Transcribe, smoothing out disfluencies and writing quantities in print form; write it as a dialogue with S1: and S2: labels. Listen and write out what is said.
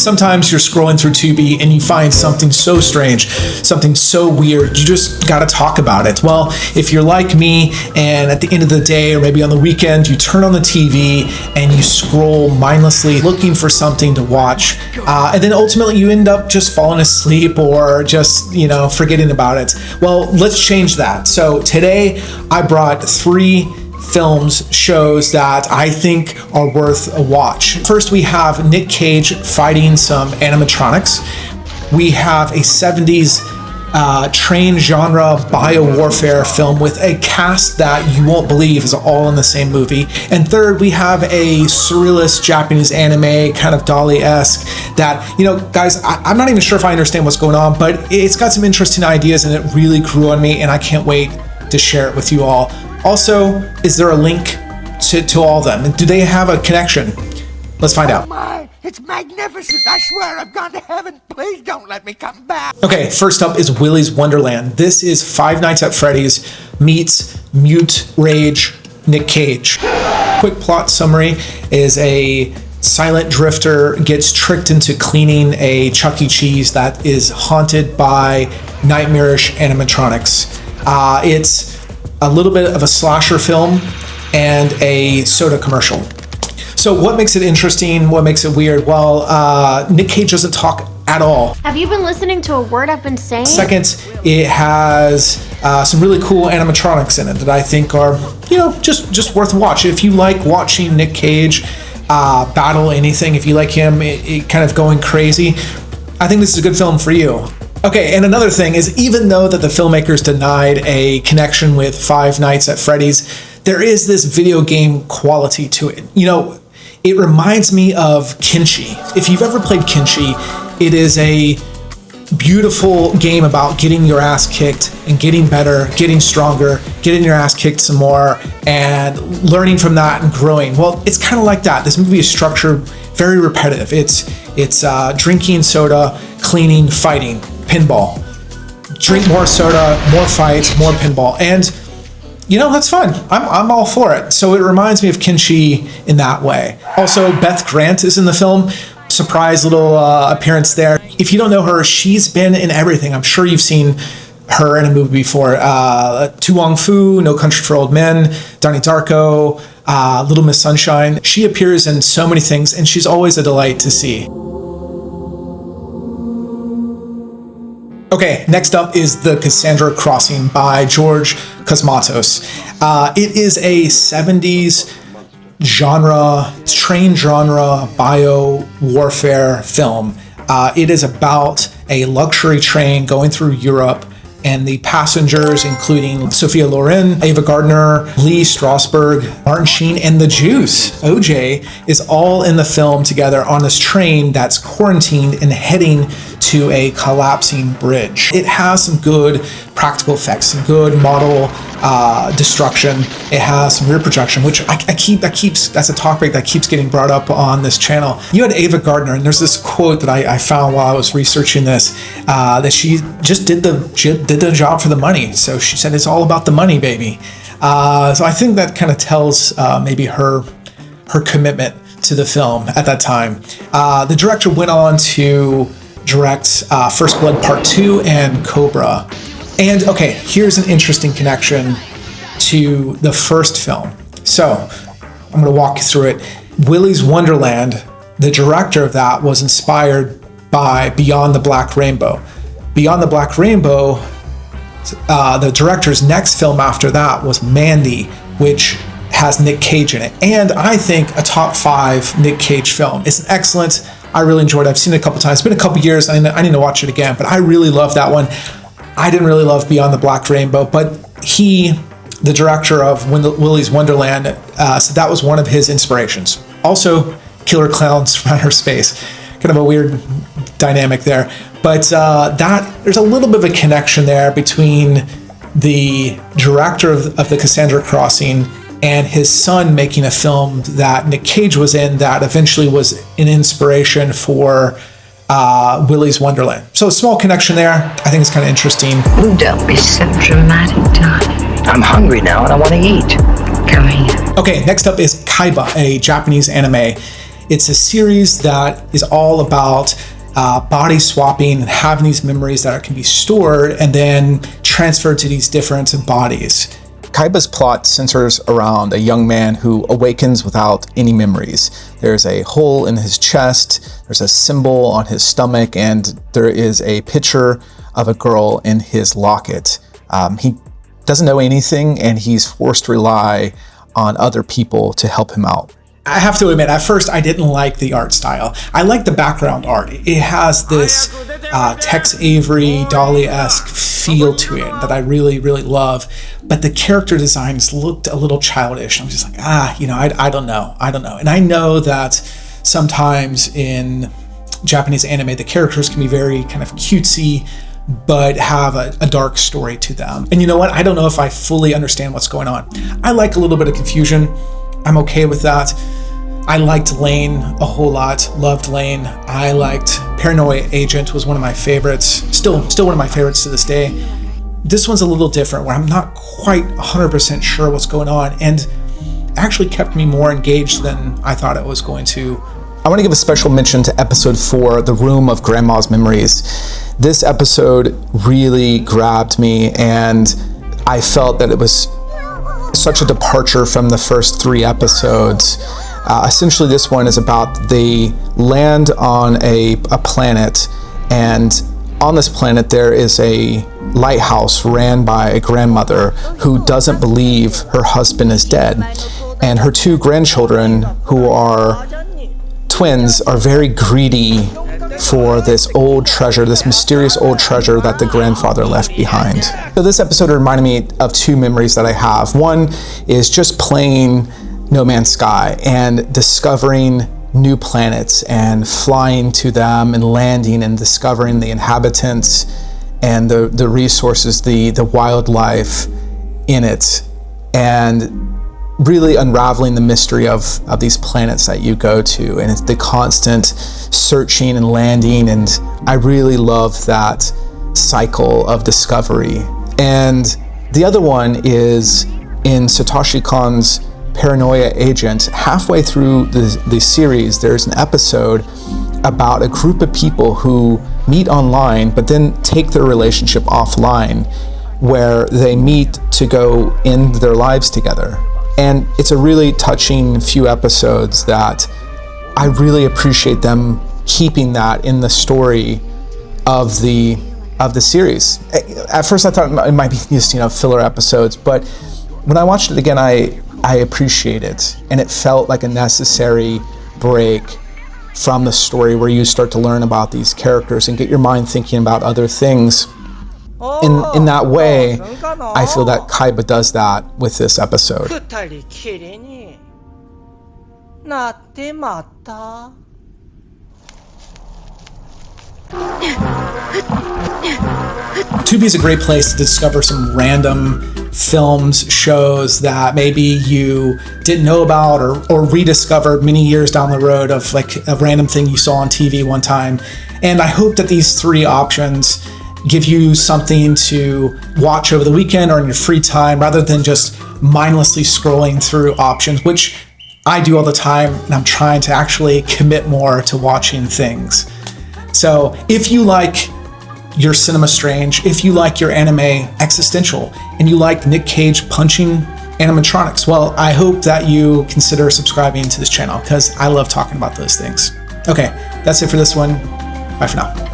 S1: sometimes you're scrolling through Tubi and you find something so strange, something so weird, you just gotta talk about it. Well, if you're like me and at the end of the day or maybe on the weekend, you turn on the TV and you scroll mindlessly looking for something to watch, and then ultimately you end up just falling asleep or just, forgetting about it. Well, let's change that. So today I brought 3 films, shows that I think are worth a watch. First, we have Nick Cage fighting some animatronics. We have a 70s train genre bio-warfare film with a cast that you won't believe is all in the same movie. And third, we have a surrealist Japanese anime, kind of Dolly-esque, that, guys, I'm not even sure if I understand what's going on, but it's got some interesting ideas and it really grew on me, and I can't wait to share it with you all. Also, is there a link to all of them? And do they have a connection? Let's find out.
S2: Oh my, it's magnificent. I swear I've gone to heaven. Please don't let me come back.
S1: Okay, first up is Willy's Wonderland. This is Five Nights at Freddy's meets Mute Rage Nick Cage. Quick plot summary is a silent drifter gets tricked into cleaning a Chuck E. Cheese that is haunted by nightmarish animatronics. It's a little bit of a slasher film and a soda commercial. So what makes it interesting? What makes it weird? Well, Nick Cage doesn't talk at all.
S3: Have you been listening to a word I've been saying?
S1: Second, it has some really cool animatronics in it that I think are, just worth a watch. If you like watching Nick Cage battle anything, if you like him it kind of going crazy, I think this is a good film for you. Okay, and another thing is, even though that the filmmakers denied a connection with Five Nights at Freddy's, there is this video game quality to it. It reminds me of Kenshi. If you've ever played Kenshi, it is a beautiful game about getting your ass kicked and getting better, getting stronger, getting your ass kicked some more, and learning from that and growing. Well, it's kind of like that. This movie is structured very repetitive. It's drinking soda, cleaning, fighting, pinball. Drink more soda, more fights, more pinball. And that's fun. I'm all for it. So it reminds me of Kenshi in that way. Also, Beth Grant is in the film. Surprise little appearance there. If you don't know her, she's been in everything. I'm sure you've seen her in a movie before. Tu Wong Fu, No Country for Old Men, Donnie Darko, Little Miss Sunshine. She appears in so many things, and she's always a delight to see. Okay, next up is The Cassandra Crossing by George Cosmatos. It is a 70s train genre bio-warfare film. It is about a luxury train going through Europe, and the passengers, including Sophia Loren, Ava Gardner, Lee Strasberg, Martin Sheen, and the Juice, OJ, is all in the film together on this train that's quarantined and heading to a collapsing bridge. It has some good practical effects, some good model destruction. It has some rear projection, which that's a topic that keeps getting brought up on this channel. You had Ava Gardner, and there's this quote that I found while I was researching this, that she just did the job for the money. So she said it's all about the money, baby. So I think that kind of tells maybe her commitment to the film at that time. The director went on to direct First Blood Part 2 and Cobra. And okay, here's an interesting connection to the first film. So I'm going to walk you through it. Willy's Wonderland, the director of that, was inspired by Beyond the Black Rainbow. Beyond the Black Rainbow, the director's next film after that was Mandy, which has Nick Cage in it. And I think a top 5 Nick Cage film. It's an excellent, I really enjoyed it. I've seen it a couple times. It's been a couple years. I need to watch it again, but I really love that one. I didn't really love Beyond the Black Rainbow, but the director of Willy's Wonderland, said that was one of his inspirations. Also, Killer Clowns from Outer Space. Kind of a weird dynamic there. But there's a little bit of a connection there between the director of The Cassandra Crossing and his son making a film that Nick Cage was in that eventually was an inspiration for Willy's Wonderland. So a small connection there. I think it's kind of interesting.
S4: Oh, don't be so dramatic, darling. I'm hungry now and I want to eat. Come here.
S1: Okay, next up is Kaiba, a Japanese anime. It's a series that is all about body swapping and having these memories that can be stored and then transferred to these different bodies. Kaiba's plot centers around a young man who awakens without any memories. There's a hole in his chest, there's a symbol on his stomach, and there is a picture of a girl in his locket. He doesn't know anything, and he's forced to rely on other people to help him out. I have to admit, at first I didn't like the art style. I like the background art. It has this Tex Avery, Dali-esque feel to it that I really, really love. But the character designs looked a little childish. I'm just like, I don't know. And I know that sometimes in Japanese anime, the characters can be very kind of cutesy, but have a dark story to them. And you know what? I don't know if I fully understand what's going on. I like a little bit of confusion. I'm okay with that. I liked Lane a whole lot, loved Lane. I liked Paranoia Agent, was one of my favorites, still one of my favorites to this day. This one's a little different, where I'm not quite 100% sure what's going on, and actually kept me more engaged than I thought it was going to. I want to give a special mention to episode 4, The Room of Grandma's Memories. This episode really grabbed me, and I felt that it was such a departure from the first 3 episodes. Essentially, this one is about they land on a planet, and on this planet there is a lighthouse ran by a grandmother who doesn't believe her husband is dead. And her 2 grandchildren, who are twins, are very greedy for this old treasure, this mysterious old treasure that the grandfather left behind. So this episode reminded me of 2 memories that I have. One is just playing No Man's Sky and discovering new planets and flying to them and landing and discovering the inhabitants and the resources, the wildlife in it, and really unraveling the mystery of these planets that you go to, and it's the constant searching and landing, and I really love that cycle of discovery. And the other one is in Satoshi Kon's Paranoia Agent. Halfway through the series, there's an episode about a group of people who meet online but then take their relationship offline, where they meet to go end their lives together. And it's a really touching few episodes that I really appreciate them keeping that in the story of the series. At first I thought it might be just, filler episodes, but when I watched it again, I appreciate it, and it felt like a necessary break from the story where you start to learn about these characters and get your mind thinking about other things. In that way, I feel that Kaiba does that with this episode. Tubi is a great place to discover some random films, shows that maybe you didn't know about or rediscovered many years down the road, of like a random thing you saw on TV one time. And I hope that these 3 options give you something to watch over the weekend or in your free time, rather than just mindlessly scrolling through options, which I do all the time, and I'm trying to actually commit more to watching things. So if you like your cinema strange, if you like your anime existential, and you like Nick Cage punching animatronics, well, I hope that you consider subscribing to this channel, because I love talking about those things. Okay, that's it for this one. Bye for now.